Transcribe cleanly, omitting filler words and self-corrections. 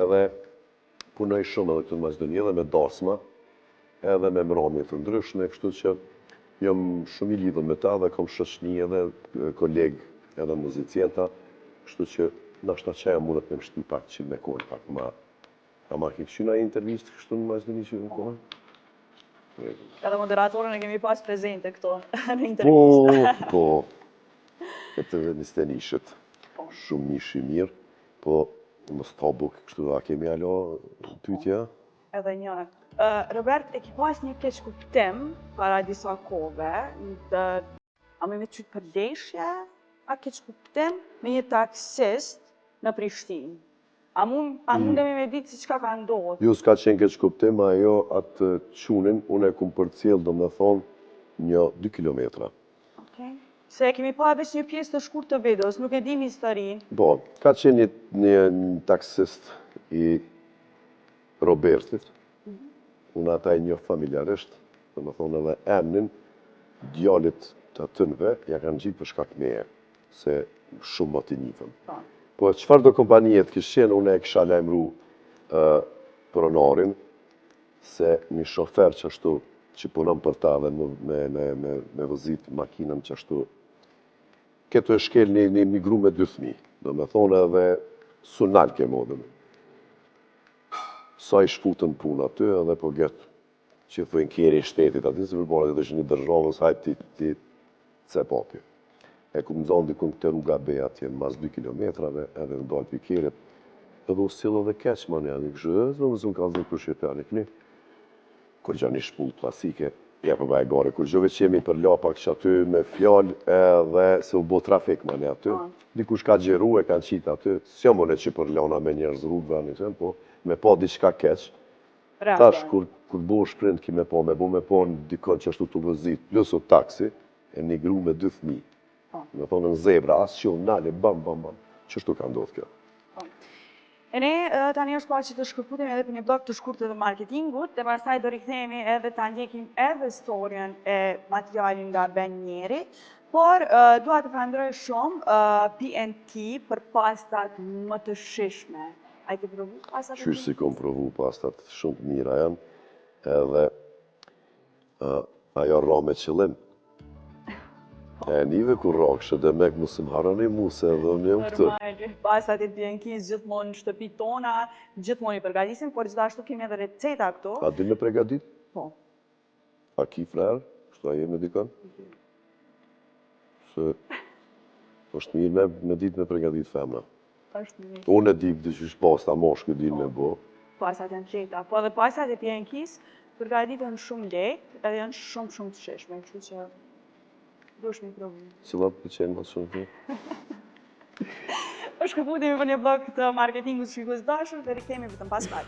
edhe punoj shumë edhe këtu në Maqedoni edhe me dasma, edhe me mramje të ndryshme, kështu që jam shumë i lidhur me ta dhe kam shoqëni edhe kolegë edhe muzicienta, kështu që ndoshta çaja mundet me mshty pak që me kohën pak më. A ma ke kështu një intervistë kështu në Maqedoni që në kohën? Edhe moderatorën e kemi pas prezente këto në intervistë. Po. Këtë dhe niste nishët. Shumë nishi mirë, po më stabuk kështu da kemi alo pyetja. Edhe një. Robert, e ki pas një keq kuptim para disa kohëve, a me qytë përdeshje, a keq kuptim me një taksist në Prishtinë. A mundemi me ditë si qka ka ndodhë? Jo, s'ka qenë keq kuptim, ajo atë qunin, unë e kumë përcjell do me thonë 2 kilometra. Se kemi pa veç një pjesë të shkurt të videos, nuk e dim historinë. Po, ka qenë një taksist i Robertit, unë ata e një familjarisht, do me thonë edhe emnin, djallit të tënve, ja kanë gjitë për shkak meje, se shumë më t'i njifëm. Po, qëfar do kompanijet kishë qenë, unë e kisha lajmëru pronarin, se një shofer që ashtu, që punon për ta dhe me vëzit makinën që ashtu, këtu e shkel një migru me 2 fëmijë, do me thonë edhe sunal ke modën. Sa i shputën punë aty edhe po gëtë që thujnë kjeri i shtetit aty, se përbora këtë është një dërgjavës hajtë ti cepapi. E ku më zonë dikun këtë rruga beja atje, mas 2 kilometrave, edhe në dalë për kjerit, edhe u silë edhe keq ma një, një kështë, dhe më zonë ka zënë për shqipjani këni. Kur gja një shpull klasike, ja përba e gare, kur gjove që jemi për lapa kështë aty me fjallë edhe se u bo trafik ma një aty. Dikush ka gjeru e kanë qitë aty, s'jo mëne që për lana me njerëz rrugëve anë një po me pa diçka keq. Tash, kur bo shprind ki me pa në dikon që ashtu të vëzit, plus o taksi, e një gru me 2 fëmijë. Me thonë në zebra, asë që unë nale, bam. Qështu ka ndodhë kjo? E ne tani është pa që të shkëputim edhe për një blog të shkurtë të marketingut, dhe pastaj do rikthehemi edhe të ndjekim edhe storien e materialin nga Ben Njeri, por dua të falenderoj shumë PNT për pastat më të shishme. A i ke provu pastat? Qysh si kom provu pastat shumë të mira janë, edhe ajo ra me qëllim. E nive kur rakshë dhe mek mësë më harani mu se edhe më jam këtë. Normal, pasat e PNT-s gjithmonë në shtëpi tona, gjithmonë i përgatisim, por gjithashtu kemi edhe receta këto. A di me pregadit? Po. A ki frerë? Shtu a jemi dikon? Se është mirë me ditë me pregadit femna. është mirë. Unë e di këtë që është pasta moshkë din me bo. Pasat e në qeta. Po edhe pasat e PNT-s përgatitën shumë lehtë edhe janë shumë të shishme, kështu që dush me provu. Cilat të qenë më shumë të? Shkëputemi për një blog të marketingut shikues dashur dhe rikthehemi vetëm pas pak.